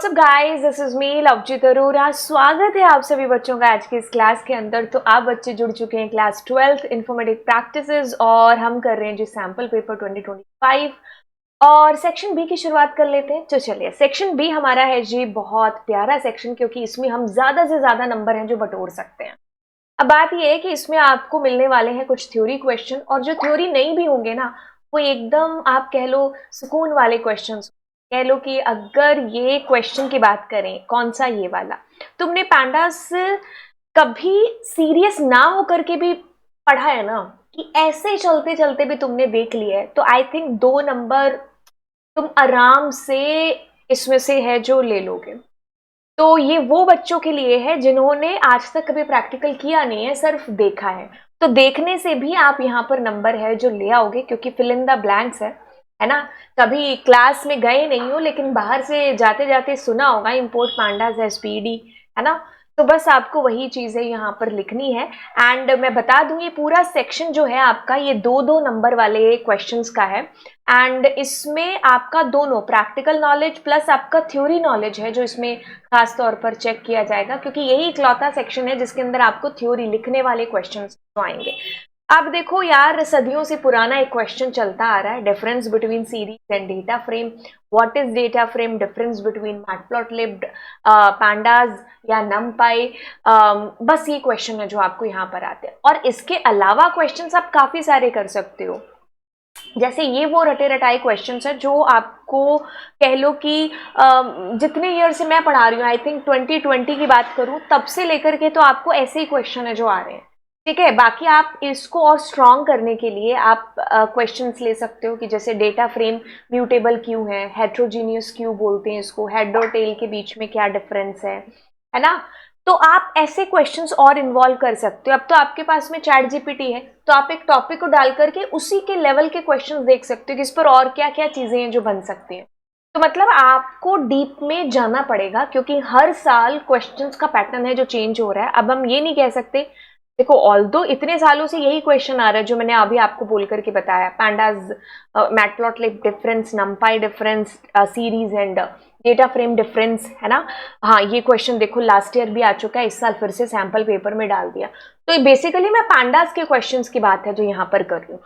WhatsApp guys, this is me Lovejeet Arora. स्वागत है आप सभी बच्चों का आज की इस क्लास के अंदर। तो आप बच्चे जुड़ चुके हैं क्लास 12th इन्फॉर्मेटिक प्रैक्टिसेस और हम कर रहे हैं जी सैम्पल पेपर 2025 और सेक्शन बी की शुरुआत कर लेते हैं। तो चलिए, सेक्शन बी हमारा है जी बहुत प्यारा सेक्शन, क्योंकि इसमें हम ज्यादा से ज्यादा नंबर हैं जो बटोर सकते हैं। अब बात यह है कि इसमें आपको मिलने वाले हैं कुछ थ्योरी क्वेश्चन, और जो थ्योरी नहीं भी होंगे ना, वो एकदम आप कह लो सुकून वाले क्वेश्चन। कह लो कि अगर ये क्वेश्चन की बात करें, कौन सा, ये वाला, तुमने पैंडास कभी सीरियस ना होकर के भी पढ़ा है ना, कि ऐसे चलते चलते भी तुमने देख लिया है, तो आई थिंक 2 नंबर तुम आराम से इसमें से है जो ले लोगे। तो ये वो बच्चों के लिए है जिन्होंने आज तक कभी प्रैक्टिकल किया नहीं है, सिर्फ देखा है। तो देखने से भी आप यहाँ पर नंबर है जो ले आओगे, क्योंकि फिल इन द ब्लैंक्स है ना। कभी क्लास में गए नहीं हो, लेकिन बाहर से जाते जाते सुना होगा इंपोर्ट पांडास है स्पीडी, है ना। तो बस आपको वही चीजें यहाँ पर लिखनी है। एंड मैं बता दूं, ये पूरा सेक्शन जो है आपका, ये 2-2 नंबर वाले क्वेश्चंस का है। एंड इसमें आपका दोनों प्रैक्टिकल नॉलेज प्लस आपका थ्योरी नॉलेज है जो इसमें खास तौर पर चेक किया जाएगा, क्योंकि यही इकलौता सेक्शन है जिसके अंदर आपको थ्योरी लिखने वाले क्वेश्चंस आएंगे। अब देखो यार, सदियों से पुराना एक क्वेश्चन चलता आ रहा है, difference between series and data frame. What is data frame, difference between matplotlib, pandas या numpy। बस ये क्वेश्चन है जो आपको यहाँ पर आते हैं। और इसके अलावा क्वेश्चंस आप काफी सारे कर सकते हो। जैसे ये वो रटे रटाए क्वेश्चंस है जो आपको कह लो कि जितने ईयर से मैं पढ़ा रही हूँ, आई थिंक 2020 की बात करूँ तब से लेकर के, तो आपको ऐसे ही क्वेश्चन है जो आ रहे हैं। ठीक है, बाकी आप इसको और स्ट्रॉन्ग करने के लिए आप क्वेश्चंस ले सकते हो कि जैसे डेटा फ्रेम म्यूटेबल क्यों है, हेट्रोजीनियस क्यों बोलते हैं इसको, हेड और टेल के बीच में क्या डिफरेंस है ना। तो आप ऐसे क्वेश्चंस और इन्वॉल्व कर सकते हो। अब तो आपके पास में चैट जीपीटी है, तो आप एक टॉपिक को डाल करके उसी के लेवल के क्वेश्चंस देख सकते हो कि इस पर और क्या क्या चीजें हैं जो बन सकती हैं। तो मतलब आपको डीप में जाना पड़ेगा, क्योंकि हर साल क्वेश्चंस का पैटर्न है जो चेंज हो रहा है। अब हम ये नहीं कह सकते, देखो ऑल्दो इतने सालों से यही क्वेश्चन आ रहा है जो मैंने अभी आपको बोल करके बताया, pandas, matplotlib difference, नंपाई difference, series and data frame difference, है ना। हाँ, ये क्वेश्चन देखो लास्ट ईयर भी आ चुका है, इस साल फिर से सैंपल पेपर में डाल दिया। तो बेसिकली मैं पैंडास के क्वेश्चंस की बात है जो यहाँ पर कर रही हूँ।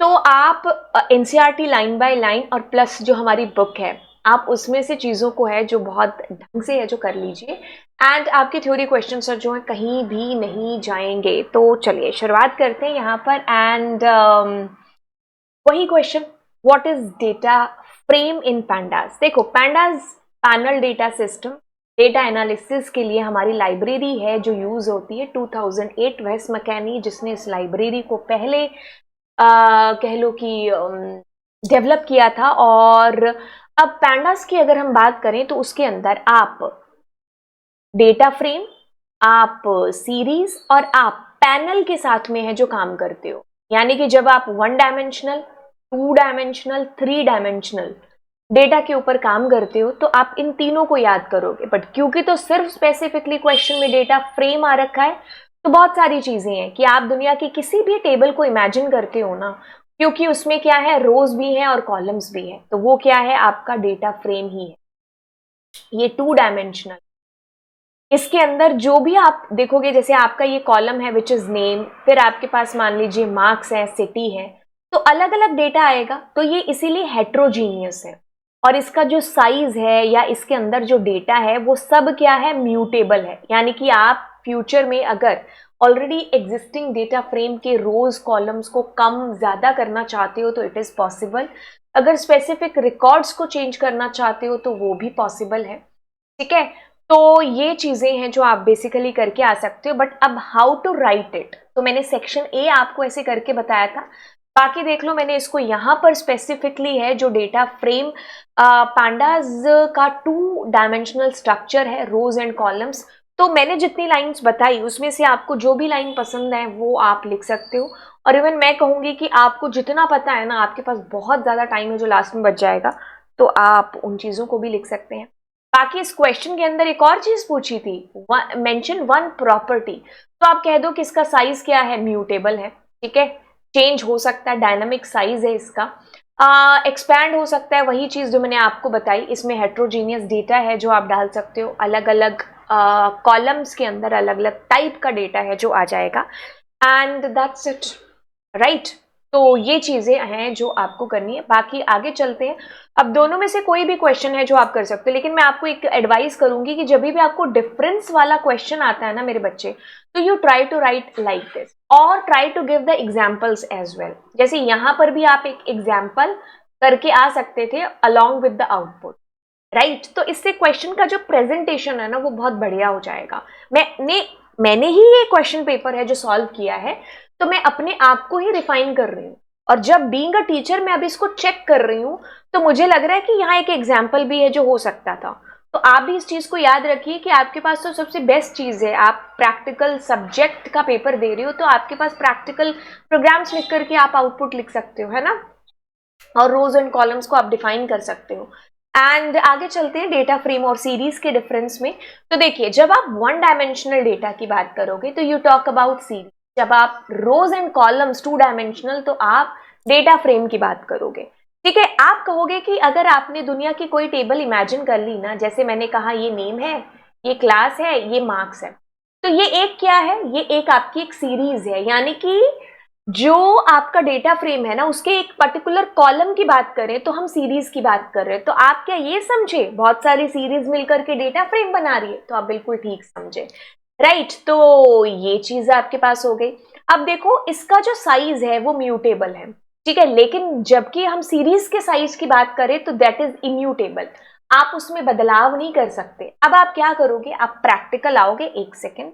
तो आप एनसीईआरटी लाइन बाय लाइन और प्लस जो हमारी बुक है, आप उसमें से चीजों को है जो बहुत ढंग से है जो कर लीजिए। एंड आपके थ्योरी क्वेश्चंस जो है कहीं भी नहीं जाएंगे। तो चलिए शुरुआत करते हैं यहाँ पर। एंड वही question, what is data frame in pandas. देखो, pandas panel data system data analysis के लिए हमारी लाइब्रेरी है जो यूज होती है। 2008 वेस मकैनी जिसने इस लाइब्रेरी को पहले कह लो कि डेवलप किया था। और अब पैंडास की अगर हम बात करें तो उसके अंदर आप डेटा फ्रेम, आप सीरीज और आप पैनल के साथ में है जो काम करते हो। यानी कि जब आप 1 डायमेंशनल, 2 डायमेंशनल, 3 डायमेंशनल डेटा के ऊपर काम करते हो, तो आप इन तीनों को याद करोगे। बट क्योंकि तो सिर्फ स्पेसिफिकली क्वेश्चन में डेटा फ्रेम आ रखा है, तो बहुत सारी चीजें हैं कि आप दुनिया की किसी भी टेबल को इमेजिन करते हो ना, क्योंकि उसमें क्या है, रोज भी है और कॉलम्स भी है, तो वो क्या है, आपका डेटा फ्रेम ही है। ये 2 डायमेंशनल, इसके अंदर जो भी आप देखोगे, जैसे आपका ये कॉलम है विच इज नेम, फिर आपके पास मान लीजिए मार्क्स है, सिटी है, तो अलग अलग डेटा आएगा। तो ये इसीलिए हेट्रोजीनियस है। और इसका जो साइज है या इसके अंदर जो डेटा है वो सब क्या है, म्यूटेबल है। यानी कि आप फ्यूचर में अगर ऑलरेडी एग्जिस्टिंग डेटा फ्रेम के रोज कॉलम्स को कम ज्यादा करना चाहते हो तो इट इज पॉसिबल। अगर स्पेसिफिक रिकॉर्ड्स को चेंज करना चाहते हो तो वो भी पॉसिबल है। ठीक है, तो ये चीजें हैं जो आप बेसिकली करके आ सकते हो। बट अब हाउ टू राइट इट, तो मैंने सेक्शन ए आपको ऐसे करके बताया था। बाकी देख लो, मैंने इसको यहां पर स्पेसिफिकली है जो डेटा फ्रेम पैंडास का 2 डायमेंशनल स्ट्रक्चर है, रोज एंड कॉलम्स। तो मैंने जितनी लाइंस बताई उसमें से आपको जो भी लाइन पसंद है वो आप लिख सकते हो। और इवन मैं कहूंगी कि आपको जितना पता है ना, आपके पास बहुत ज्यादा टाइम है जो लास्ट में बच जाएगा, तो आप उन चीजों को भी लिख सकते हैं। बाकी इस क्वेश्चन के अंदर एक और चीज पूछी थी, मेंशन 1 प्रॉपर्टी। तो आप कह दो कि इसका साइज क्या है, म्यूटेबल है। ठीक है, चेंज हो सकता है, डायनामिक साइज है इसका। एक्सपैंड हो सकता है, वही चीज़ जो मैंने आपको बताई, इसमें हेट्रोजीनियस डेटा है जो आप डाल सकते हो, अलग अलग कॉलम्स के अंदर अलग अलग टाइप का डेटा है जो आ जाएगा, एंड दैट्स इट, राइट। तो ये चीज़ें हैं जो आपको करनी है। बाकी आगे चलते हैं। अब दोनों में से कोई भी क्वेश्चन है जो आप कर सकते हो, लेकिन मैं आपको एक एडवाइस करूंगी कि जब भी आपको डिफरेंस वाला क्वेश्चन आता है ना मेरे बच्चे, तो you try to write like this और try to give the examples as well. जैसे यहां पर भी आप एक एग्जाम्पल करके आ सकते थे along with the output, right. तो इससे क्वेश्चन का जो प्रेजेंटेशन है ना वो बहुत बढ़िया हो जाएगा। मैंने ही ये क्वेश्चन पेपर है जो सॉल्व किया है, तो मैं अपने आप को ही रिफाइन कर रही हूँ, और जब बीइंग अ टीचर मैं अभी इसको चेक कर रही हूँ, तो मुझे लग रहा है कि यहाँ एक एग्जाम्पल भी है जो हो सकता था। तो आप भी इस चीज को याद रखिए कि आपके पास तो सबसे बेस्ट चीज है, आप प्रैक्टिकल सब्जेक्ट का पेपर दे रहे हो, तो आपके पास प्रैक्टिकल प्रोग्राम्स लिख करके आप आउटपुट लिख सकते हो, है ना, और रोज एंड कॉलम्स को आप डिफाइन कर सकते हो। एंड आगे चलते हैं डेटा फ्रेम और सीरीज के डिफरेंस में। तो देखिए, जब आप वन डायमेंशनल डेटा की बात करोगे तो यू टॉक अबाउट सीरीज, जब आप रोज एंड कॉलम्स टू डायमेंशनल तो आप डेटा फ्रेम की बात करोगे। ठीक है, आप कहोगे कि अगर आपने दुनिया की कोई टेबल इमेजिन कर ली ना, जैसे मैंने कहा ये नेम है, ये क्लास है, ये मार्क्स है, तो ये एक क्या है, ये एक आपकी एक सीरीज है, यानी कि जो आपका डेटा फ्रेम है ना उसके एक पर्टिकुलर कॉलम की बात करें तो हम सीरीज की बात कर रहे हैं। तो आप क्या ये समझे बहुत सारी सीरीज मिलकर के डेटा फ्रेम बना रही है? तो आप बिल्कुल ठीक समझे, राइट। तो ये चीज आपके पास हो गई। अब देखो, इसका जो साइज है वो म्यूटेबल है, ठीक है, लेकिन जबकि हम सीरीज के साइज की बात करें तो दैट इज इम्यूटेबल, आप उसमें बदलाव नहीं कर सकते। अब आप क्या करोगे, आप प्रैक्टिकल आओगे, एक सेकेंड,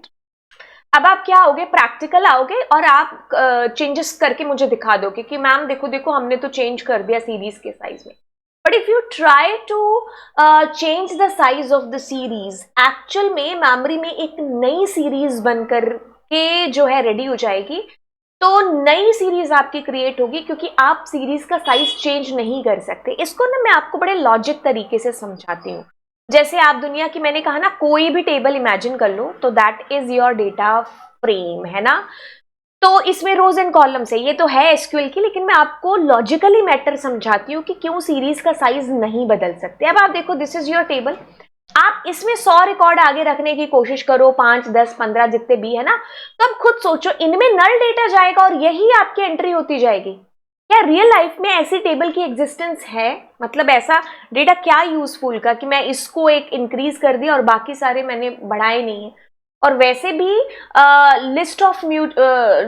अब आप क्या आओगे, प्रैक्टिकल आओगे और आप चेंजेस करके मुझे दिखा दोगे कि मैम देखो देखो हमने तो चेंज कर दिया सीरीज के साइज में। But if you try to change the size of the series, actual में मेमोरी में एक नई सीरीज बनकर के जो है रेडी हो जाएगी। तो नई सीरीज आपकी क्रिएट होगी, क्योंकि आप सीरीज का साइज चेंज नहीं कर सकते। इसको ना मैं आपको बड़े लॉजिक तरीके से समझाती हूँ। जैसे आप दुनिया की, मैंने कहा ना, कोई भी टेबल इमेजिन कर लो, तो that is your data frame, है ना। तो इसमें रोज एंड कॉलम्स है, ये तो है एसक्यूएल की, लेकिन मैं आपको लॉजिकली मैटर समझाती हूँ कि क्यों सीरीज का साइज नहीं बदल सकते। अब आप देखो, दिस इज योर टेबल, आप इसमें 100 रिकॉर्ड आगे रखने की कोशिश करो, 5, 10, 15 जितने भी है ना, तो अब खुद सोचो, इनमें नल डेटा जाएगा और यही आपकी एंट्री होती जाएगी। क्या रियल लाइफ में ऐसी टेबल की एग्जिस्टेंस है? मतलब ऐसा डेटा क्या यूजफुल का कि मैं इसको एक इंक्रीज कर दिया और बाकी सारे मैंने बढ़ाए नहीं है। और वैसे भी लिस्ट ऑफ म्यूट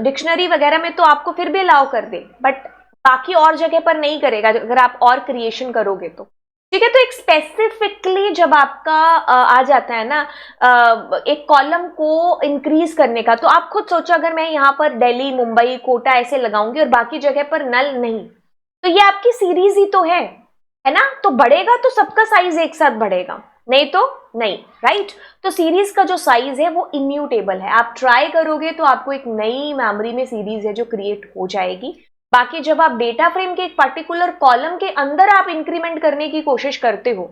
डिक्शनरी वगैरह में तो आपको फिर भी अलाउ कर दे, बट बाकी और जगह पर नहीं करेगा अगर आप और क्रिएशन करोगे तो। ठीक है, तो एक स्पेसिफिकली जब आपका आ जाता है ना एक कॉलम को इंक्रीज करने का, तो आप खुद सोचो, अगर मैं यहाँ पर दिल्ली, मुंबई, कोटा ऐसे लगाऊंगी और बाकी जगह पर नल नहीं, तो ये आपकी सीरीज ही तो है ना। तो बढ़ेगा तो सबका साइज एक साथ बढ़ेगा, नहीं तो नहीं, राइट। तो सीरीज का जो साइज है वो इम्यूटेबल है, आप ट्राई करोगे तो आपको एक नई मेमोरी में सीरीज है जो क्रिएट हो जाएगी। बाकी जब आप डेटा फ्रेम के एक पर्टिकुलर कॉलम के अंदर आप इंक्रीमेंट करने की कोशिश करते हो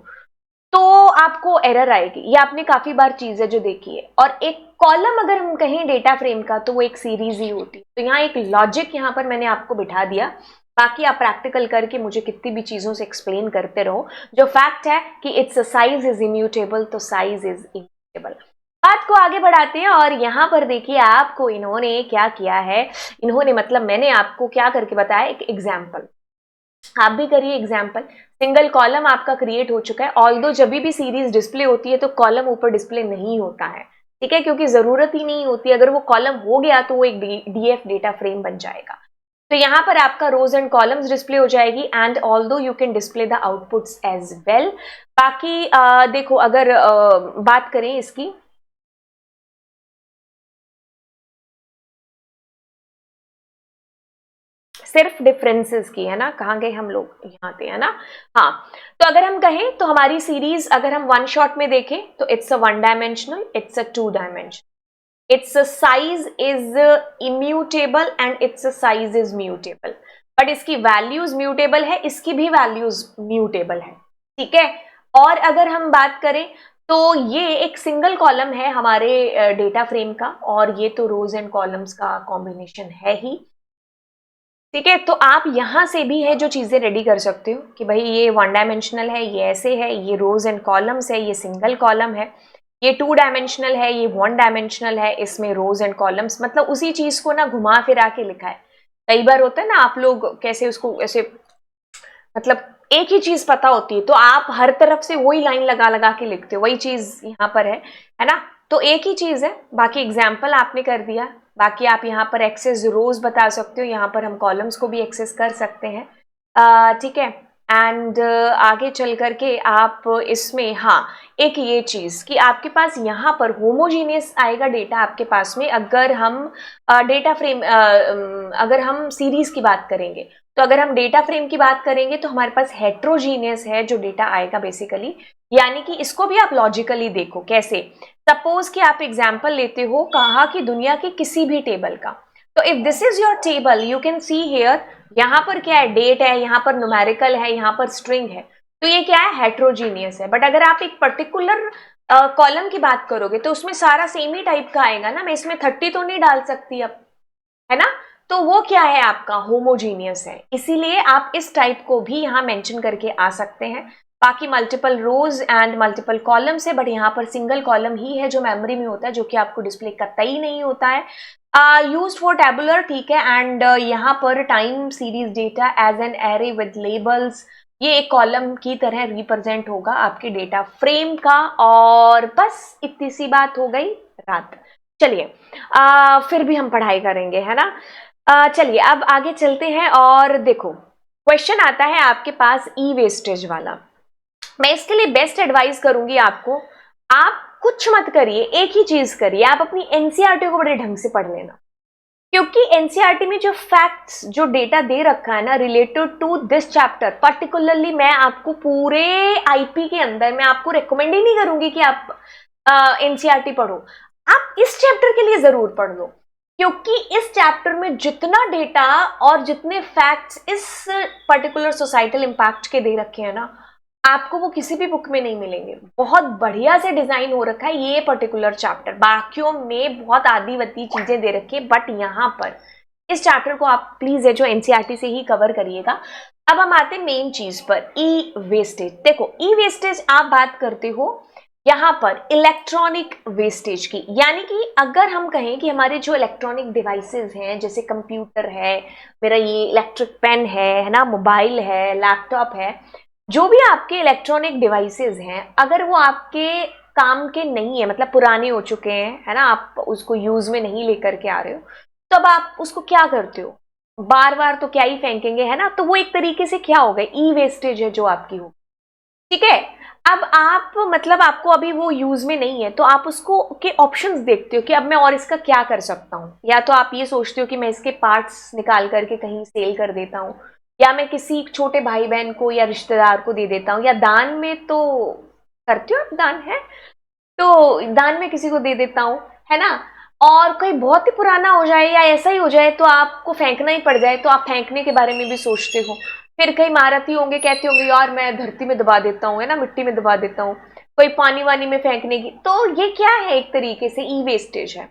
तो आपको एरर आएगी। ये आपने काफी बार चीज है जो देखी है। और एक कॉलम अगर हम कहें डेटा फ्रेम का तो वो एक सीरीज ही होती है। तो यहाँ एक लॉजिक यहाँ पर मैंने आपको बिठा दिया, बाकी आप प्रैक्टिकल करके मुझे कितनी भी चीजों से एक्सप्लेन करते रहो। जो फैक्ट है कि इट्स साइज इज इम्यूटेबल, तो साइज इज इम्यूटेबल। बात को आगे बढ़ाते हैं और यहाँ पर देखिए आपको इन्होंने क्या किया है। इन्होंने मतलब मैंने आपको क्या करके बताया, एक एग्जाम्पल, आप भी करिए एग्जाम्पल। सिंगल कॉलम आपका क्रिएट हो चुका है, ऑल्दो जब भी सीरीज डिस्प्ले होती है तो कॉलम ऊपर डिस्प्ले नहीं होता है, ठीक है, क्योंकि जरूरत ही नहीं होती। अगर वो कॉलम हो गया तो वो एक डीएफ डेटा फ्रेम बन जाएगा। तो यहाँ पर आपका रोज एंड कॉलम्स डिस्प्ले हो जाएगी, and although you can display the outputs as well. बाकी देखो, अगर बात करें इसकी, सिर्फ डिफरेंसेस की, है ना, कहाँ गए हम लोग, यहाँ थे, है ना। हाँ, तो अगर हम कहें तो हमारी सीरीज अगर हम वन शॉट में देखें तो it's a one dimensional, it's a two dimensional, it's size is immutable and it's size is mutable. But इसकी वैल्यूज म्यूटेबल है, इसकी भी वैल्यूज म्यूटेबल है, ठीक है। और अगर हम बात करें तो ये एक सिंगल कॉलम है हमारे डेटा फ्रेम का, और ये तो रोज एंड कॉलम्स का कॉम्बिनेशन है ही। ठीक है, तो आप यहाँ से भी है जो चीज़ें रेडी कर सकते हो कि भाई ये 1 डायमेंशनल है, ये ऐसे है, ये रोज एंड कॉलम्स है, ये सिंगल कॉलम है, ये 2 डायमेंशनल है, ये 1 डायमेंशनल है, इसमें रोज एंड कॉलम्स, मतलब उसी चीज को ना घुमा फिरा के लिखा है। कई बार होता है ना, आप लोग कैसे उसको ऐसे, मतलब एक ही चीज पता होती है तो आप हर तरफ से वही लाइन लगा लगा के लिखते हो, वही चीज यहाँ पर है ना। तो एक ही चीज है, बाकी एग्जाम्पल आपने कर दिया, बाकी आप यहाँ पर एक्सेस रोज बता सकते हो, यहाँ पर हम कॉलम्स को भी एक्सेस कर सकते हैं। ठीक है, एंड आगे चल करके आप इसमें, हाँ एक ये चीज कि आपके पास यहाँ पर होमोजीनियस आएगा डेटा आपके पास में, अगर हम डेटा फ्रेम, अगर हम सीरीज की बात करेंगे, तो अगर हम डेटा फ्रेम की बात करेंगे तो हमारे पास हेट्रोजीनियस है जो डेटा आएगा बेसिकली। यानी कि इसको भी आप लॉजिकली देखो कैसे, सपोज कि आप एग्जाम्पल लेते हो, कहा कि दुनिया के किसी भी टेबल का, तो if this is your table you can see here, यहाँ पर क्या है, डेट है, यहाँ पर न्यूमेरिकल है, यहाँ पर स्ट्रिंग है, तो ये क्या है, हेट्रोजीनियस है। बट अगर आप एक पर्टिकुलर कॉलम की बात करोगे तो उसमें सारा सेम ही टाइप का आएगा ना, मैं इसमें 30 तो नहीं डाल सकती अब, है ना, तो वो क्या है आपका होमोजीनियस है, इसीलिए आप इस टाइप को भी यहाँ मेंशन करके आ सकते हैं। बाकी multiple rows and multiple columns है, बट यहाँ पर सिंगल कॉलम ही है जो मेमोरी में होता है, जो कि आपको डिस्प्ले कतई नहीं होता है। यूज्ड फॉर टेबुलर, ठीक है, एंड यहाँ पर time series data as an array with labels, ये एक कॉलम की तरह रिप्रेजेंट होगा आपके डेटा फ्रेम का। और बस इतनी सी बात हो गई रात। चलिए फिर भी हम पढ़ाई करेंगे, है ना। चलिए अब आगे चलते हैं और देखो क्वेश्चन आता है आपके पास ई वेस्टेज वाला। मैं इसके लिए बेस्ट एडवाइस करूंगी आपको, आप कुछ मत करिए, एक ही चीज करिए, आप अपनी एनसीईआरटी को बड़े ढंग से पढ़ लेना, क्योंकि एनसीईआरटी में जो फैक्ट्स, जो डेटा दे रखा है ना related to this chapter particularly, मैं आपको पूरे आईपी के अंदर मैं आपको रिकमेंड ही नहीं करूंगी कि आप एनसीईआरटी पढ़ो, आप इस चैप्टर के लिए जरूर पढ़ लो, क्योंकि इस चैप्टर में जितना डेटा और जितने फैक्ट्स इस पर्टिकुलर सोसाइटल इंपैक्ट के दे रखे हैं ना, आपको वो किसी भी बुक में नहीं मिलेंगे। बहुत बढ़िया से डिजाइन हो रखा है ये पर्टिकुलर चैप्टर, बाकियों में बहुत आदिवती चीजें दे रखी है, बट यहाँ पर इस चैप्टर को आप प्लीज है जो एनसीईआरटी से ही कवर करिएगा। अब हम आते हैं मेन चीज पर, ई वेस्टेज। देखो ई वेस्टेज आप बात करते हो यहाँ पर इलेक्ट्रॉनिक वेस्टेज की, यानी कि अगर हम कहें कि हमारे जो इलेक्ट्रॉनिक डिवाइसेस हैं, जैसे कंप्यूटर है, मेरा ये इलेक्ट्रिक पेन है ना, मोबाइल है, लैपटॉप है, जो भी आपके इलेक्ट्रॉनिक डिवाइसेस हैं, अगर वो आपके काम के नहीं है, मतलब पुराने हो चुके हैं, है ना, आप उसको यूज में नहीं लेकर के आ रहे हो, तो अब आप उसको क्या करते हो, बार बार तो क्या ही फेंकेंगे, है ना, तो वो एक तरीके से क्या हो गए, ई वेस्टेज है जो आपकी हो। ठीक है, अब आप मतलब आपको अभी वो यूज में नहीं है, तो आप उसको के ऑप्शंस देखते हो कि अब मैं और इसका क्या कर सकता हूँ, या तो आप ये सोचते हो कि मैं इसके पार्ट्स निकाल करके कहीं सेल कर देता हूँ, या मैं किसी छोटे भाई बहन को या रिश्तेदार को दे देता हूँ, या दान में तो करते हो आप, दान है तो दान में किसी को दे देता हूँ, है ना। और कोई बहुत ही पुराना हो जाए या ऐसा ही हो जाए तो आपको फेंकना ही पड़ जाए, तो आप फेंकने के बारे में भी सोचते हो। फिर कई महारथी होंगे, कहते होंगे यार मैं धरती में दबा देता हूँ, है ना, मिट्टी में दबा देता हूँ, कोई पानी वानी में फेंकने की, तो ये क्या है, एक तरीके से ई वेस्टेज है।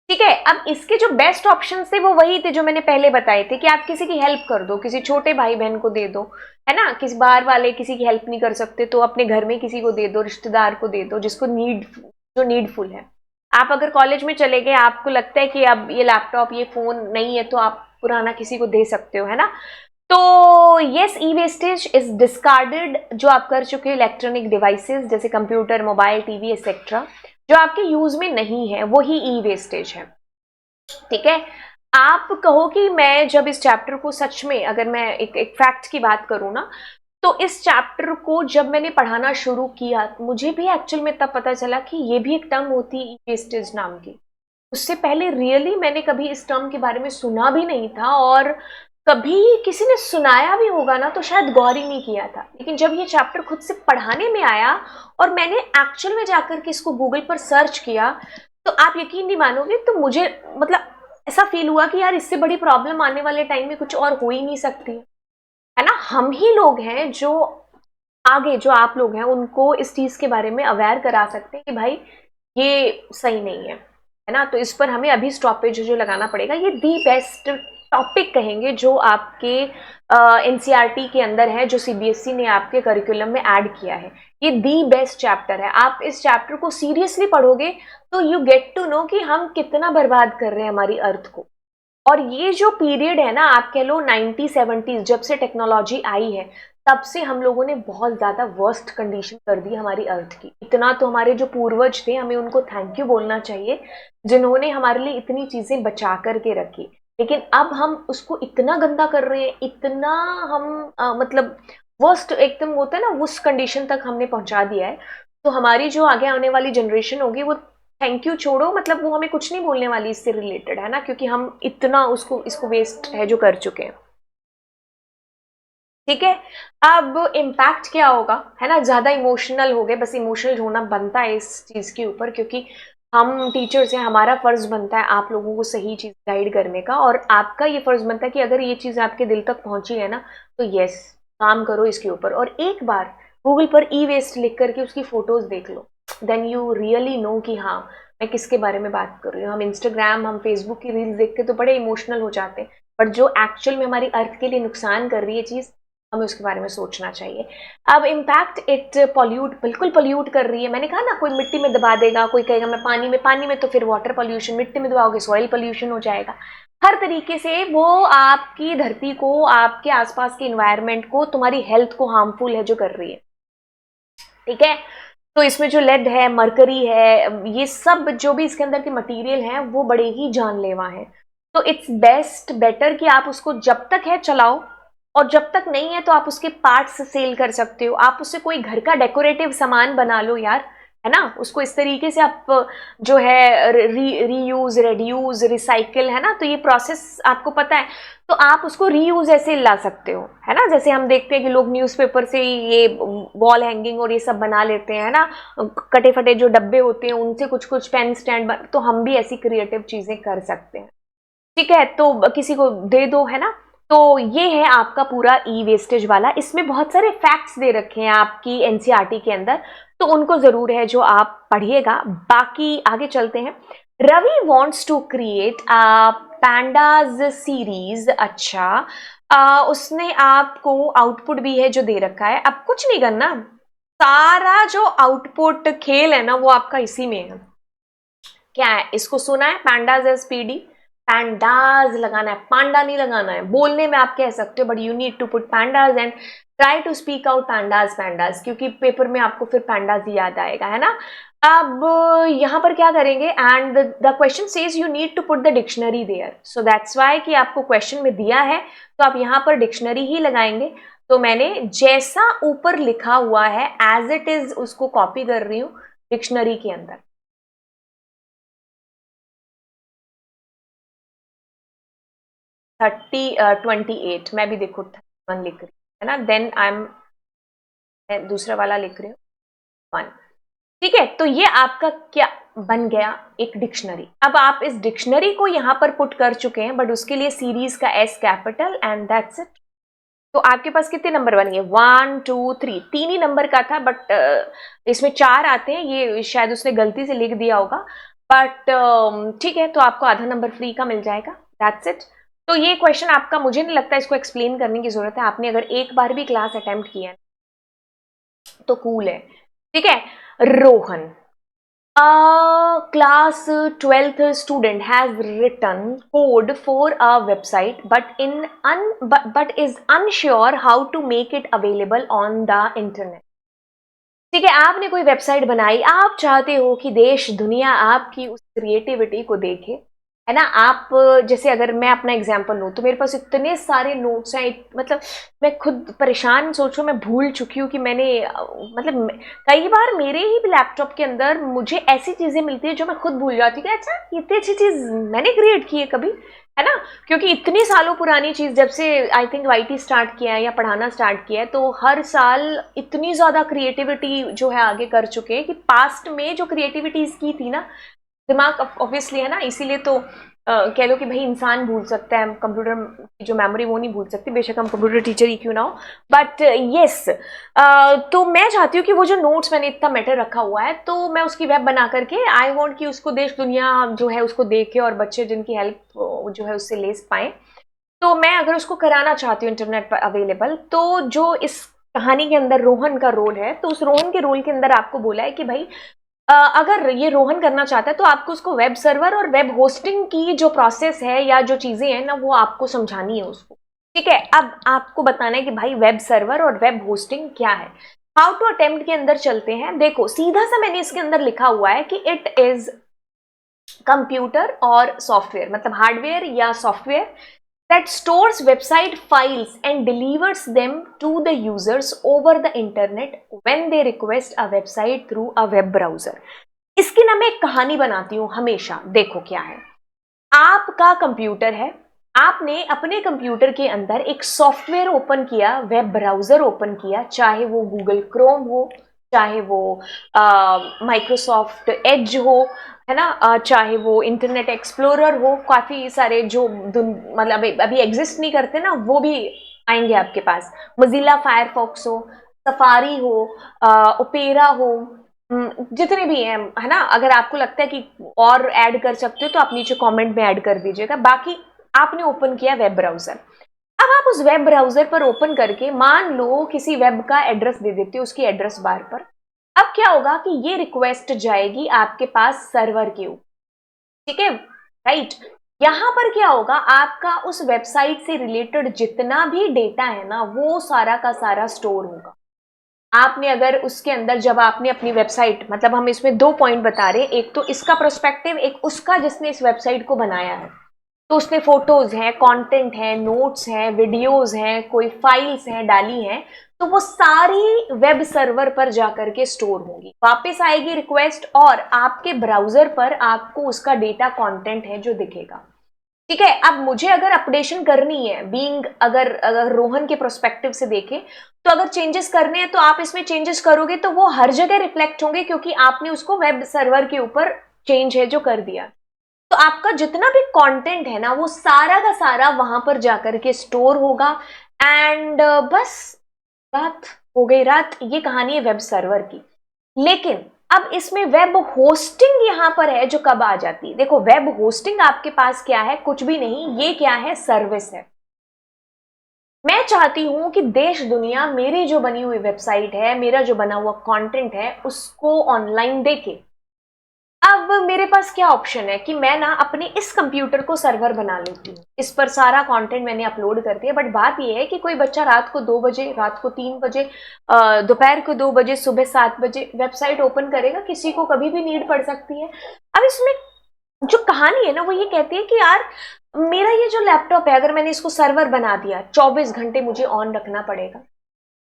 ठीक है, अब इसके जो बेस्ट ऑप्शन थे वो वही थे जो मैंने पहले बताए थे, कि आप किसी की हेल्प कर दो, किसी छोटे भाई बहन को दे दो, है ना, किसी बाहर वाले किसी की हेल्प नहीं कर सकते तो अपने घर में किसी को दे दो, रिश्तेदार को दे दो, जिसको जो नीडफुल है। आप अगर कॉलेज में चले गए, आपको लगता है कि अब ये लैपटॉप ये फोन नहीं है, तो आप पुराना किसी को दे सकते हो, है ना। तो yes, E wastage is discarded, जो आप कर चुके हो इलेक्ट्रॉनिक डिवाइसेस जैसे कंप्यूटर, मोबाइल, टीवी एक्सेट्रा, जो आपके यूज में नहीं है, वो ही ई वेस्टेज है। ठीक है, आप कहो कि मैं जब इस चैप्टर को सच में, अगर मैं एक फैक्ट की बात करूं ना, तो इस चैप्टर को जब मैंने पढ़ाना शुरू किया, मुझे भी एक्चुअल में तब पता चला कि ये भी एक टर्म होती है ई वेस्टेज नाम की। उससे पहले रियली मैंने कभी इस टर्म के बारे में सुना भी नहीं था, और कभी किसी ने सुनाया भी होगा ना तो शायद गौर ही नहीं किया था। लेकिन जब ये चैप्टर खुद से पढ़ाने में आया और मैंने एक्चुअल में जाकर के इसको गूगल पर सर्च किया, तो आप यकीन नहीं मानोगे, तो मुझे मतलब ऐसा फील हुआ कि यार इससे बड़ी प्रॉब्लम आने वाले टाइम में कुछ और हो ही नहीं सकती है ना। हम ही लोग हैं जो आगे, जो आप लोग हैं उनको इस चीज के बारे में अवेयर करा सकते हैं कि भाई ये सही नहीं है ना। तो इस पर हमें अभी स्टॉपेज जो लगाना पड़ेगा। ये दी बेस्ट टॉपिक कहेंगे जो आपके एनसीईआरटी के अंदर है, जो सीबीएसई ने आपके करिकुलम में ऐड किया है। ये दी बेस्ट चैप्टर है। आप इस चैप्टर को सीरियसली पढ़ोगे तो यू गेट टू नो कि हम कितना बर्बाद कर रहे हैं हमारी अर्थ को। और ये जो पीरियड है ना, आप कह लो 90-70s, जब से टेक्नोलॉजी आई है तब से हम लोगों ने बहुत ज्यादा वर्स्ट कंडीशन कर दी हमारी अर्थ की। इतना तो हमारे जो पूर्वज थे, हमें उनको थैंक यू बोलना चाहिए, जिन्होंने हमारे लिए इतनी चीजें बचा करके रखी। लेकिन अब हम उसको इतना गंदा कर रहे हैं, इतना हम मतलब वर्स्ट एकदम होता है ना, उस कंडीशन तक हमने पहुंचा दिया है। तो हमारी जो आगे आने वाली जनरेशन होगी वो थैंक यू छोड़ो, मतलब वो हमें कुछ नहीं बोलने वाली इससे रिलेटेड, है ना, क्योंकि हम इतना उसको इसको वेस्ट है जो कर चुके हैं। ठीक है, अब इम्पैक्ट क्या होगा, है ना, ज्यादा इमोशनल हो गए, बस इमोशनल होना बनता है इस चीज के ऊपर, क्योंकि हम टीचर्स हैं, हमारा फर्ज बनता है आप लोगों को सही चीज गाइड करने का, और आपका ये फर्ज बनता है कि अगर ये चीज आपके दिल तक पहुंची है ना, तो यस, काम करो इसके ऊपर। और एक बार गूगल पर ई वेस्ट लिख करके उसकी फोटोज देख लो, देन यू रियली नो कि हाँ, मैं किसके बारे में बात कर रही हूँ। हम इंस्टाग्राम, हम फेसबुक की रील्स देख के तो बड़े इमोशनल हो जाते हैं, बट जो एक्चुअल में हमारी अर्थ के लिए नुकसान कर रही है चीज, हमें उसके बारे में सोचना चाहिए। अब इम्पैक्ट, इट पॉल्यूट, बिल्कुल पॉल्यूट कर रही है। मैंने कहा ना, कोई मिट्टी में दबा देगा, कोई कहेगा मैं पानी में, पानी में तो फिर वाटर पॉल्यूशन, मिट्टी में दबाओगे सॉइल पॉल्यूशन हो जाएगा। हर तरीके से वो आपकी धरती को, आपके आसपास के इन्वायरमेंट को, तुम्हारी हेल्थ को हार्मफुल है जो कर रही है। ठीक है, तो इसमें जो लेड है, मरकरी है, ये सब जो भी इसके अंदर के मटेरियल हैं वो बड़े ही जानलेवा हैं। तो इट्स बेस्ट, बेटर कि आप उसको जब तक है चलाओ, और जब तक नहीं है तो आप उसके पार्ट्स सेल कर सकते हो, आप उससे कोई घर का डेकोरेटिव सामान बना लो यार, है ना, उसको इस तरीके से आप जो है रीयूज, रेड्यूज, रिसाइकिल, है ना, तो ये प्रोसेस आपको पता है, तो आप उसको रीयूज ऐसे ला सकते हो, है ना। जैसे हम देखते हैं कि लोग न्यूज़पेपर से ये वॉल हैंगिंग और ये सब बना लेते हैं, है ना, कटे फटे जो डब्बे होते हैं उनसे कुछ कुछ पेन स्टैंड तो हम भी ऐसी क्रिएटिव चीजें कर सकते हैं। ठीक है, तो किसी को दे दो, है ना। तो ये है आपका पूरा ई वेस्टेज वाला। इसमें बहुत सारे फैक्ट्स दे रखे हैं आपकी एनसीईआरटी के अंदर, तो उनको जरूर है जो आप पढ़िएगा। बाकी आगे चलते हैं। Ravi wants to create a pandas series. अच्छा, उसने आपको आउटपुट भी है जो दे रखा है। अब कुछ नहीं करना, सारा जो आउटपुट खेल है ना वो आपका इसी में है। क्या है, इसको सुना है, पैंडाज एसपीडी, पैंडाज लगाना है, पांडा नहीं लगाना है। बोलने में आप कह सकते हो, but you need to put pandas and try to speak out pandas pandas, क्योंकि पेपर में आपको फिर पैंडाज ही याद आएगा, है ना। अब यहां पर क्या करेंगे, and the question says you need to put the dictionary there, so that's why कि आपको क्वेश्चन में दिया है तो आप यहां पर डिक्शनरी ही लगाएंगे। तो मैंने जैसा ऊपर लिखा हुआ है एज इट इज उसको कॉपी कर रही हूं डिक्शनरी के अंदर। 28, मैं भी देखो 31 लिख रही हूँ, है ना, देन मैं दूसरा वाला लिख रही हूँ 1। ठीक है, तो ये आपका क्या बन गया, एक डिक्शनरी। अब आप इस डिक्शनरी को यहां पर पुट कर चुके हैं, बट उसके लिए सीरीज का S capital and that's it. तो आपके पास कितने नंबर बनेंगे, 1 2 3, 3 ही नंबर का था, बट इसमें 4 आते हैं, ये शायद उसने गलती से लिख दिया होगा, बट ठीक है, तो आपको आधा नंबर फ्री का मिल जाएगा, दैट्स इट। तो ये क्वेश्चन आपका, मुझे नहीं लगता इसको एक्सप्लेन करने की जरूरत है, आपने अगर एक बार भी क्लास अटेम्प्ट किया है तो कूल है। ठीक है, Rohan, a class 12th student has written code for a website but is unsure how to make it available on the internet। ठीक है, आपने कोई वेबसाइट बनाई, आप चाहते हो कि देश दुनिया आपकी उस क्रिएटिविटी को देखे, है ना। आप जैसे अगर मैं अपना एग्जांपल लूं तो मेरे पास इतने सारे नोट्स हैं, मतलब मैं खुद परेशान, सोचो मैं भूल चुकी हूँ कि मैंने मतलब कई बार मेरे ही लैपटॉप के अंदर मुझे ऐसी चीजें मिलती है जो मैं खुद भूल जाती हूँ कि अच्छा इतनी अच्छी चीज मैंने क्रिएट की है कभी, है ना। क्योंकि इतनी सालों पुरानी चीज, जब से आई थिंक वाईटी स्टार्ट किया है या पढ़ाना स्टार्ट किया है, तो हर साल इतनी ज्यादा क्रिएटिविटी जो है आगे कर चुके हैं कि पास्ट में जो क्रिएटिविटीज की थी ना, दिमाग ऑब्वियसली, है ना, इसीलिए तो कह लो कि भाई इंसान भूल सकता है, कंप्यूटर की जो मेमोरी वो नहीं भूल सकती, बेशक हम कंप्यूटर टीचर ही क्यों ना हो। बट यस, तो मैं चाहती हूँ कि वो जो नोट्स मैंने इतना मैटर रखा हुआ है, तो मैं उसकी वेब बना करके, आई वांट कि उसको देश दुनिया जो है उसको देखे, और बच्चे जिनकी हेल्प जो है उससे ले पाए। तो मैं अगर उसको कराना चाहती हूँ इंटरनेट पर अवेलेबल, तो जो इस कहानी के अंदर रोहन का रोल है, तो उस रोहन के रोल के अंदर आपको बोला है कि भाई अगर ये रोहन करना चाहता है तो आपको उसको वेब सर्वर और वेब होस्टिंग की जो प्रोसेस है या जो चीजें हैं ना, वो आपको समझानी है उसको। ठीक है, अब आपको बताना है कि भाई वेब सर्वर और वेब होस्टिंग क्या है। हाउ टू अटेम्प्ट के अंदर चलते हैं। देखो सीधा सा मैंने इसके अंदर लिखा हुआ है कि इट इज कंप्यूटर और सॉफ्टवेयर, मतलब हार्डवेयर या software that stores website files and delivers them to the users over the internet when they request a website through a web browser। इसकी ना मैं एक कहानी बनाती हूं हमेशा। देखो क्या है, आपका कंप्यूटर है, आपने अपने कंप्यूटर के अंदर एक सॉफ्टवेयर ओपन किया, वेब ब्राउजर ओपन किया, चाहे वो गूगल क्रोम हो, चाहे वो माइक्रोसॉफ्ट एज हो, है ना, चाहे वो इंटरनेट एक्सप्लोरर हो, काफी सारे जो मतलब अभी एग्जिस्ट नहीं करते ना, वो भी आएंगे आपके पास। मोजिला फायरफॉक्स हो, सफारी हो, ओपेरा हो, जितने भी हैं, है ना। अगर आपको लगता है कि और ऐड कर सकते हो तो आप नीचे कमेंट में ऐड कर दीजिएगा। बाकी आपने ओपन किया वेब ब्राउजर। अब आप उस वेब ब्राउजर पर ओपन करके मान लो किसी वेब का एड्रेस दे देते हो उसकी एड्रेस बार पर। अब क्या होगा कि ये रिक्वेस्ट जाएगी आपके पास सर्वर के ऊपर। ठीक है, राइट। यहां पर क्या होगा, आपका उस वेबसाइट से रिलेटेड जितना भी डेटा है ना, वो सारा का सारा स्टोर होगा। आपने अगर उसके अंदर, जब आपने अपनी वेबसाइट, मतलब हम इसमें दो पॉइंट बता रहे हैं, एक तो इसका प्रोस्पेक्टिव, एक उसका जिसने इस वेबसाइट को बनाया है। तो उसने फोटोज हैं, कंटेंट है, नोट्स हैं, वीडियोस हैं, कोई फाइल्स हैं डाली हैं, तो वो सारी वेब सर्वर पर जाकर के स्टोर होंगी, वापस आएगी रिक्वेस्ट और आपके ब्राउजर पर आपको उसका डेटा कंटेंट है जो दिखेगा। ठीक है, अब मुझे अगर अपडेशन करनी है, बीइंग अगर रोहन के प्रोस्पेक्टिव से देखें, तो अगर चेंजेस करने हैं तो आप इसमें चेंजेस करोगे तो वो हर जगह रिफ्लेक्ट होंगे, क्योंकि आपने उसको वेब सर्वर के ऊपर चेंज है जो कर दिया। तो आपका जितना भी कंटेंट है ना, वो सारा का सारा वहां पर जाकर के स्टोर होगा। एंड बस बात हो गई रात। ये कहानी है वेब सर्वर की। लेकिन अब इसमें वेब होस्टिंग यहां पर है जो कब आ जाती है। देखो वेब होस्टिंग आपके पास क्या है, कुछ भी नहीं, ये क्या है, सर्विस है। मैं चाहती हूं कि देश दुनिया मेरी जो बनी हुई वेबसाइट है, मेरा जो बना हुआ कंटेंट है, उसको ऑनलाइन देखे। अब मेरे पास क्या ऑप्शन है कि मैं ना अपने इस कंप्यूटर को सर्वर बना लेती हूँ, इस पर सारा कंटेंट मैंने अपलोड कर दिया। बट बात यह है कि कोई बच्चा रात को 2 बजे, रात को 3 बजे, दोपहर को 2 बजे, सुबह 7 बजे वेबसाइट ओपन करेगा, किसी को कभी भी नीड पड़ सकती है। अब इसमें जो कहानी है ना, वो ये कहती है कि यार मेरा ये जो लैपटॉप है, अगर मैंने इसको सर्वर बना दिया, 24 घंटे मुझे ऑन रखना पड़ेगा।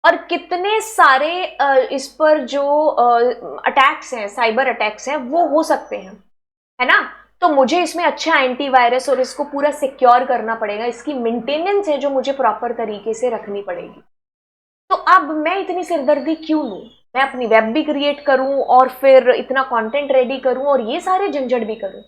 और कितने सारे इस पर जो अटैक्स हैं, साइबर अटैक्स हैं, वो हो सकते हैं, है ना। तो मुझे इसमें अच्छा एंटीवायरस और इसको पूरा सिक्योर करना पड़ेगा, इसकी मेंटेनेंस है जो मुझे प्रॉपर तरीके से रखनी पड़ेगी। तो अब मैं इतनी सिरदर्दी क्यों लूं, मैं अपनी वेब भी क्रिएट करूं और फिर इतना कंटेंट रेडी करूं और ये सारे झंझट भी करूं।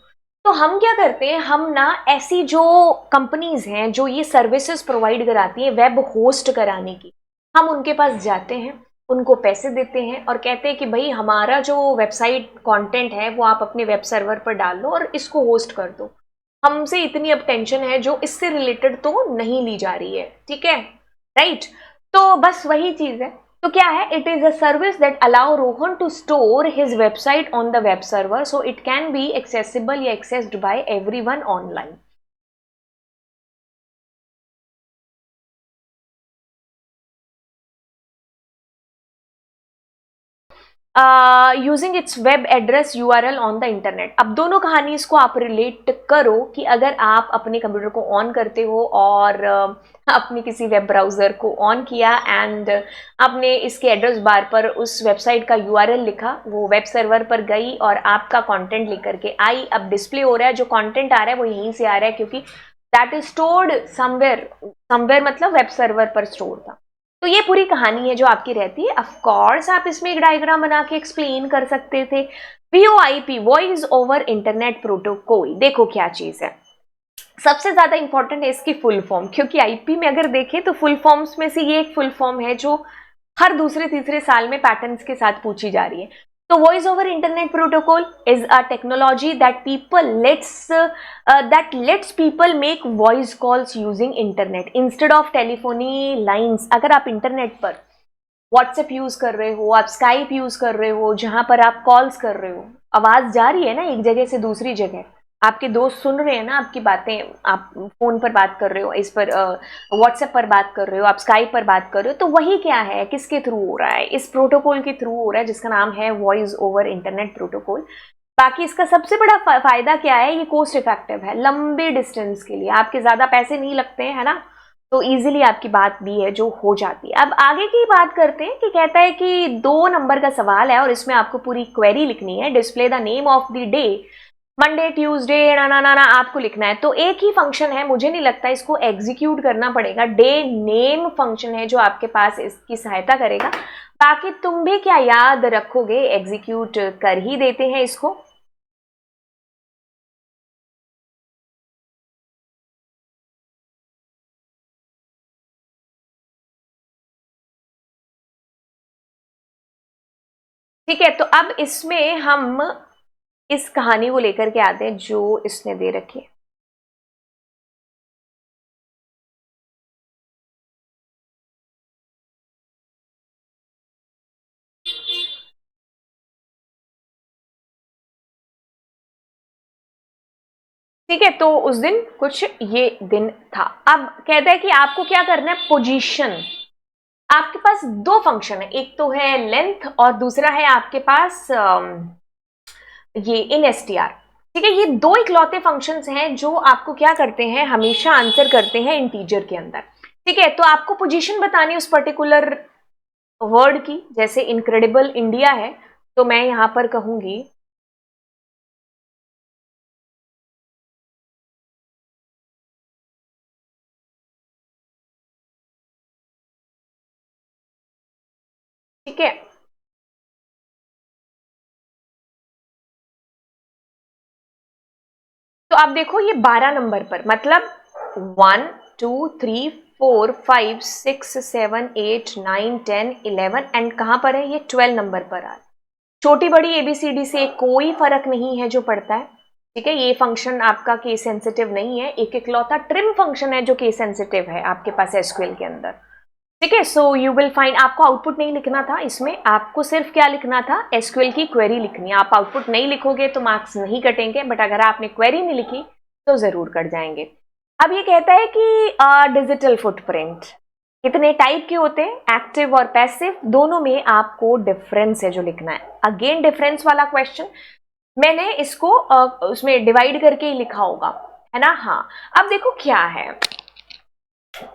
तो हम क्या करते हैं, हम ना ऐसी जो कंपनीज हैं जो ये सर्विसेज प्रोवाइड कराती हैं वेब होस्ट कराने की, हम उनके पास जाते हैं, उनको पैसे देते हैं और कहते हैं कि भाई हमारा जो वेबसाइट कंटेंट है वो आप अपने वेब सर्वर पर डाल दो और इसको होस्ट कर दो। हमसे इतनी अब टेंशन है जो इससे रिलेटेड तो नहीं ली जा रही है। ठीक है, राइट। तो बस वही चीज है। तो क्या है, it is a service that allow Rohan to store his website on the web server so it can be accessible या accessed by everyone online. Using its web address URL on the internet. अब दोनों कहानी इसको आप relate करो कि अगर आप अपने कंप्यूटर को ऑन करते हो और अपनी किसी वेब ब्राउजर को ऑन किया एंड आपने इसके एड्रेस बार पर उस वेबसाइट का URL लिखा, वो वेब सर्वर पर गई और आपका कंटेंट लिख करके आई। अब डिस्प्ले हो रहा है, जो कंटेंट आ रहा है वो यहीं से आ रहा है क्योंकि that is stored somewhere, somewhere मतलब वेब सर्वर पर स्टोर था। तो ये पूरी कहानी है जो आपकी रहती है। ऑफ कोर्स आप इसमें एक डायग्राम बना के एक्सप्लेन कर सकते थे। VoIP, voice over internet protocol, देखो क्या चीज है। सबसे ज्यादा इंपॉर्टेंट है इसकी फुल फॉर्म, क्योंकि आईपी में अगर देखें तो फुल फॉर्म्स में से ये एक फुल फॉर्म है जो हर दूसरे तीसरे साल में पैटर्न्स के साथ पूछी जा रही है। तो voice over internet protocol is a technology that let's people make voice calls using internet instead of telephony lines. अगर आप इंटरनेट पर व्हाट्सएप यूज कर रहे हो, आप स्काइप यूज कर रहे हो, जहां पर आप कॉल्स कर रहे हो, आवाज जा रही है ना एक जगह से दूसरी जगह, आपके दोस्त सुन रहे हैं ना आपकी बातें, आप फोन पर बात कर रहे हो, इस पर व्हाट्सएप पर बात कर रहे हो, आप स्काइप पर बात कर रहे हो, तो वही क्या है, किसके थ्रू हो रहा है, इस प्रोटोकॉल के थ्रू हो रहा है जिसका नाम है वॉइस ओवर इंटरनेट प्रोटोकॉल। बाकी इसका सबसे बड़ा फायदा क्या है, ये कॉस्ट इफेक्टिव है, लंबे डिस्टेंस के लिए आपके ज्यादा पैसे नहीं लगते हैं, है ना, तो इजीली आपकी बात भी है जो हो जाती है। अब आगे की बात करते हैं कि कहता है कि 2 नंबर का सवाल है और इसमें आपको पूरी क्वेरी लिखनी है। Display the name of the day, Monday, Tuesday, ना ना ना ना आपको लिखना है। तो एक ही फंक्शन है, मुझे नहीं लगता इसको एग्जीक्यूट करना पड़ेगा, डे नेम फंक्शन है जो आपके पास इसकी सहायता करेगा। बाकी तुम भी क्या याद रखोगे, एग्जीक्यूट कर ही देते हैं इसको। ठीक है, तो अब इसमें हम इस कहानी को लेकर के आते हैं जो इसने दे रखी है। ठीक है, तो उस दिन कुछ ये दिन था। अब कहता है कि आपको क्या करना है, पोजीशन। आपके पास 2 फंक्शन है, एक तो है लेंथ और दूसरा है आपके पास ये इन एसटीआर। ठीक है, ये 2 इकलौते फंक्शंस हैं जो आपको क्या करते हैं, हमेशा आंसर करते हैं इंटीजर के अंदर। ठीक है, तो आपको पोजीशन बतानी उस पर्टिकुलर वर्ड की, जैसे इनक्रेडिबल इंडिया है तो मैं यहां पर कहूंगी ठीक है, तो आप देखो ये 12 नंबर पर, मतलब 1 2 3 4 5 6 7 8 9 10 11 एंड कहां पर है, ये 12 नंबर पर आ। छोटी बड़ी एबीसीडी से कोई फर्क नहीं है जो पड़ता है। ठीक है, ये फंक्शन आपका केस सेंसिटिव नहीं है, एक इकलौता ट्रिम फंक्शन है जो केस सेंसिटिव है आपके पास एसक्यूएल के अंदर। ठीक है, सो यू विल फाइंड, आपको आउटपुट नहीं लिखना था इसमें, आपको सिर्फ क्या लिखना था, एसक्यूएल की क्वेरी लिखनी है। आप आउटपुट नहीं लिखोगे तो मार्क्स नहीं कटेंगे, बट अगर आपने क्वेरी नहीं लिखी तो जरूर कट जाएंगे। अब ये कहता है कि डिजिटल फुटप्रिंट कितने टाइप के होते हैं, एक्टिव और पैसिव, दोनों में आपको डिफरेंस है जो लिखना है। अगेन डिफरेंस वाला क्वेश्चन, मैंने इसको उसमें डिवाइड करके ही लिखा होगा, है ना। हाँ, अब देखो क्या है,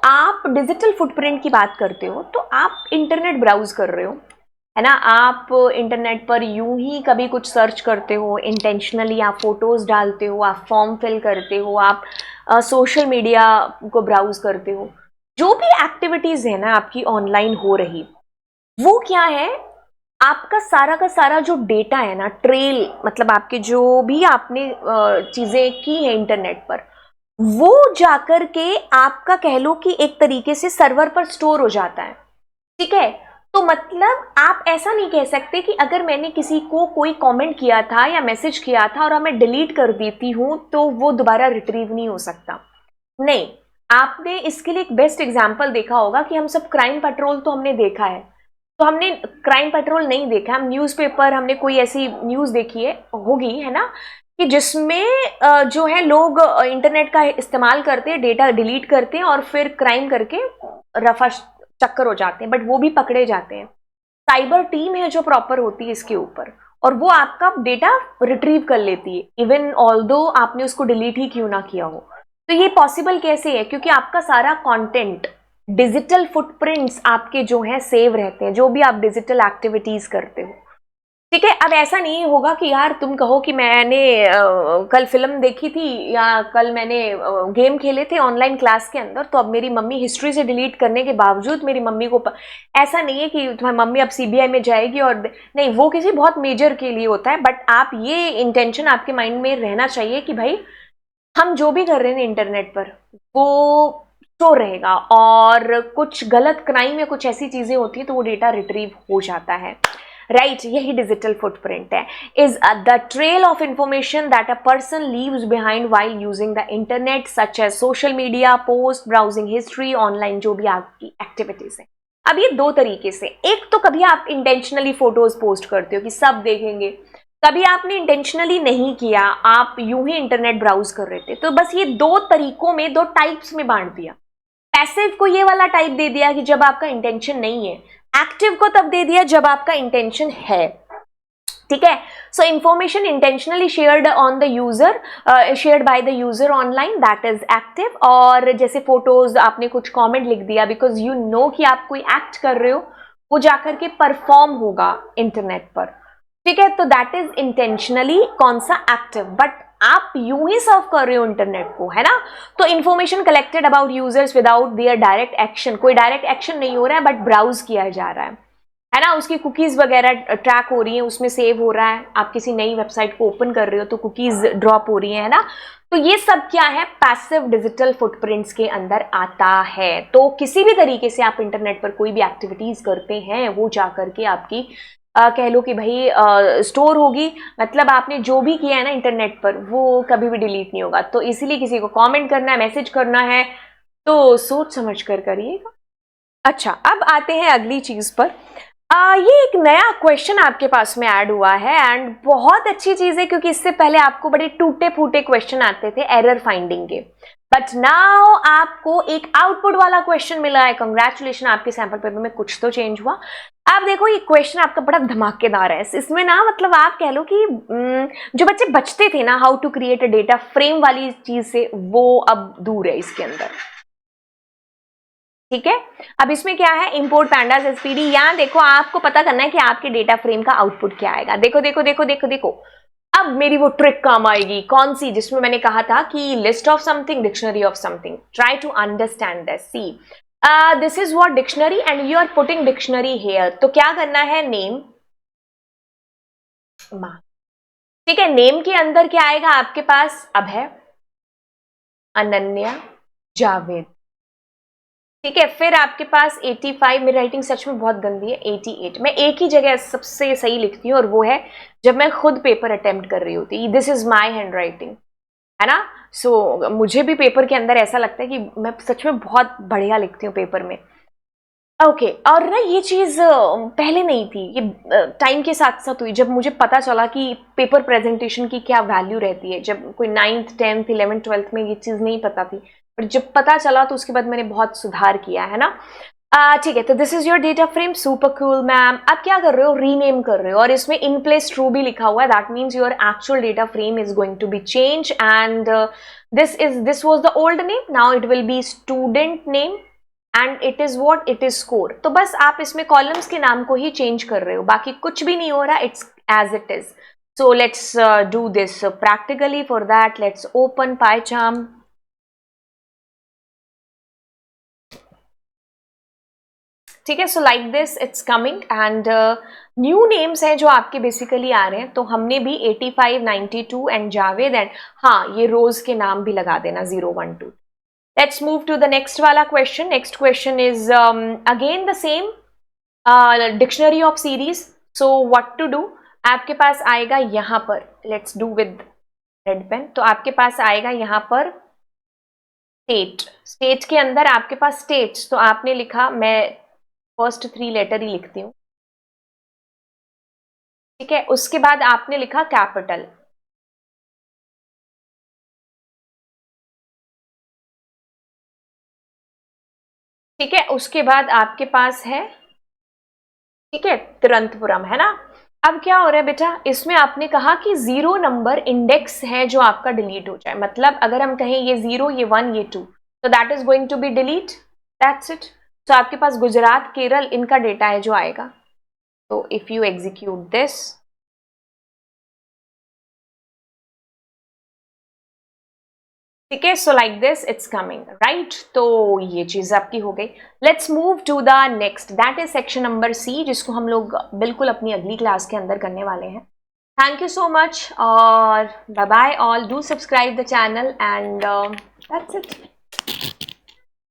आप डिजिटल फुटप्रिंट की बात करते हो तो आप इंटरनेट ब्राउज कर रहे हो, है ना, आप इंटरनेट पर यूं ही कभी कुछ सर्च करते हो, इंटेंशनली आप फोटोज डालते हो, आप फॉर्म फिल करते हो, आप सोशल मीडिया को ब्राउज करते हो, जो भी एक्टिविटीज है ना आपकी ऑनलाइन हो रही, वो क्या है, आपका सारा का सारा जो डेटा है ना, ट्रेल, मतलब आपके जो भी आपने चीजें की है इंटरनेट पर, वो जाकर के आपका कह लो कि एक तरीके से सर्वर पर स्टोर हो जाता है। ठीक है, तो मतलब आप ऐसा नहीं कह सकते कि अगर मैंने किसी को कोई कमेंट किया था या मैसेज किया था और मैं डिलीट कर देती हूं तो वो दोबारा रिट्रीव नहीं हो सकता। नहीं, आपने इसके लिए एक बेस्ट एग्जांपल देखा होगा कि हम सब क्राइम पेट्रोल तो हमने देखा है, तो हमने क्राइम पेट्रोल नहीं देखा, हम न्यूज़पेपर, हमने कोई ऐसी न्यूज़ देखी है होगी, है ना, कि जिसमें जो है लोग इंटरनेट का इस्तेमाल करते हैं, डेटा डिलीट करते हैं और फिर क्राइम करके रफा चक्कर हो जाते हैं, बट वो भी पकड़े जाते हैं। साइबर टीम है जो प्रॉपर होती है इसके ऊपर, और वो आपका डेटा रिट्रीव कर लेती है, इवन ऑल्दो आपने उसको डिलीट ही क्यों ना किया हो। तो ये पॉसिबल कैसे है, क्योंकि आपका सारा कंटेंट, डिजिटल फुटप्रिंट्स आपके जो हैं सेव रहते हैं, जो भी आप डिजिटल एक्टिविटीज करते हो। ठीक है, अब ऐसा नहीं होगा कि यार तुम कहो कि मैंने कल फिल्म देखी थी या कल मैंने गेम खेले थे ऑनलाइन क्लास के अंदर, तो अब मेरी मम्मी हिस्ट्री से डिलीट करने के बावजूद मेरी मम्मी को ऐसा नहीं है कि तुम्हारी मम्मी अब सीबीआई में जाएगी, और नहीं, वो किसी बहुत मेजर के लिए होता है। बट आप ये इंटेंशन आपके माइंड में रहना चाहिए कि भाई हम जो भी कर रहे हैं इंटरनेट पर वो स्टोर रहेगा, और कुछ गलत क्राइम या कुछ ऐसी चीजें होती है तो वो डेटा रिट्रीव हो जाता है। राइट, यही डिजिटल फुटप्रिंट है, is the trail of information that a person leaves behind while using the internet such as social media, post, browsing history, online जो भी आपकी एक्टिविटीज है। अब ये दो तरीके से, एक तो कभी आप इंटेंशनली फोटोज पोस्ट करते हो कि सब देखेंगे, कभी आपने इंटेंशनली नहीं किया, आप यूं ही इंटरनेट ब्राउज कर रहे थे। तो बस ये दो तरीकों में, दो टाइप्स में बांट दिया। पैसिव को ये वाला टाइप दे दिया कि जब आपका इंटेंशन नहीं है, एक्टिव को तब दे दिया जब आपका इंटेंशन है। ठीक है, सो information intentionally shared on the user, shared by the user online, that is active. और जैसे फोटोज आपने कुछ कमेंट लिख दिया बिकॉज यू नो कि आप कोई एक्ट कर रहे हो, वो जाकर के परफॉर्म होगा इंटरनेट पर। ठीक है, तो दैट इज इंटेंशनली कौन सा, एक्टिव। बट आप यूं ही सर्व कर रहे हो इंटरनेट को, है ना। तो information collected about users without their direct action, कोई डायरेक्ट एक्शन नहीं हो रहा है बट ब्राउज किया जा रहा है ना। उसकी कुकीज वगैरह ट्रैक हो रही हैं, उसमें सेव हो रहा है। आप किसी नई वेबसाइट को ओपन कर रहे हो तो कुकीज ड्रॉप हो रही है ना। तो ये सब क्या है, पैसिव डिजिटल फुटप्रिंट्स के अंदर आता है। तो किसी भी तरीके से आप इंटरनेट पर कोई भी एक्टिविटीज करते हैं, वो जाकर के आपकी कह लो कि भाई स्टोर होगी, मतलब आपने जो भी किया है ना इंटरनेट पर वो कभी भी डिलीट नहीं होगा। तो इसीलिए किसी को कमेंट करना है, मैसेज करना है तो सोच समझ कर करिएगा। अच्छा, अब आते हैं अगली चीज पर। ये एक नया क्वेश्चन आपके पास में ऐड हुआ है एंड बहुत अच्छी चीज है, क्योंकि इससे पहले आपको बड़े टूटे फूटे क्वेश्चन आते थे एरर फाइंडिंग के, बट नाउ आपको एक आउटपुट वाला क्वेश्चन मिला है। कंग्रेचुलेशन, आपके सैंपल पेपर में कुछ तो चेंज हुआ। आप देखो, ये क्वेश्चन आपका बड़ा धमाकेदार है। इसमें ना मतलब आप कह लो कि जो बच्चे बचते थे ना how to create a data frame वाली चीज से, वो अब दूर है इसके अंदर। ठीक है, अब इसमें क्या है, इंपोर्ट पैंडास एसपीडी। यहां देखो, आपको पता करना है कि आपके डेटा फ्रेम का आउटपुट क्या आएगा। देखो देखो देखो देखो देखो, अब मेरी वो ट्रिक काम आएगी। कौन सी, जिसमें मैंने कहा था कि list of something, dictionary of something. Try to understand this. See this is what dictionary and you are putting dictionary here. तो क्या करना है, नेम, ठीक है, नेम के अंदर क्या आएगा आपके पास, अभय, अनन्या, जावेद। ठीक है, फिर आपके पास 85, मेरी राइटिंग सच में बहुत गंदी है, 88। मैं एक ही जगह सबसे सही लिखती हूँ और वो है जब मैं खुद पेपर अटेम्प्ट कर रही होती। This is my hand writing, है ना। सो मुझे भी पेपर के अंदर ऐसा लगता है कि मैं सच में बहुत बढ़िया लिखती हूँ पेपर में। ओके, और ना ये चीज पहले नहीं थी, ये टाइम के साथ साथ हुई। जब मुझे पता चला कि पेपर प्रेजेंटेशन की क्या वैल्यू रहती है, जब कोई 9th 10th 11th 12th में ये चीज नहीं पता थी, पर जब पता चला तो उसके बाद मैंने बहुत सुधार किया है ना। ठीक है, तो this is your data frame, super cool ma'am. अब क्या कर रहे हो, रीनेम कर रहे हो, और इसमें इन प्लेस ट्रू भी लिखा हुआ है। That means your actual data frame is going to be change and this was the old name, now it will be student name and it is what, it is score. तो बस आप इसमें columns के नाम को ही change कर रहे हो, बाकी कुछ भी नहीं हो रहा, it's as it is. So let's do this practically. For that let's open PyCharm। ठीक है, so like this it's coming and new names हैं जो आपके बेसिकली आ रहे हैं। तो हमने भी 85, 92 एंड जावेद एंड हाँ, ये रोज के नाम भी लगा देना, 0 1 2। Let's move to the next वाला question. Next question is again the same dictionary of series. So what to do? आपके पास आएगा यहाँ पर, let's do with red pen. तो आपके पास आएगा यहाँ पर state. State के अंदर आपके पास states. तो आपने लिखा, मैं first 3 letter ही लिखती हूँ। ठीक है, उसके बाद आपने लिखा capital. ठीक है, उसके बाद आपके पास है, ठीक है, तिरुवनंतपुरम, है ना। अब क्या हो रहा है बेटा, इसमें आपने कहा कि 0 नंबर इंडेक्स है जो आपका डिलीट हो जाए। मतलब अगर हम कहें ये 0, ये 1, ये 2, तो that is going to be delete, that's it. तो आपके पास गुजरात, केरल, इनका डेटा है जो आएगा। तो इफ यू एग्जीक्यूट दिस, ठीक है, so like this it's coming, right. तो ये चीज आपकी हो गई। Let's move to the next, that is section number C, जिसको हम लोग बिल्कुल अपनी अगली क्लास के अंदर करने वाले हैं। थैंक यू सो मच और bye bye all, do subscribe the channel and that's it.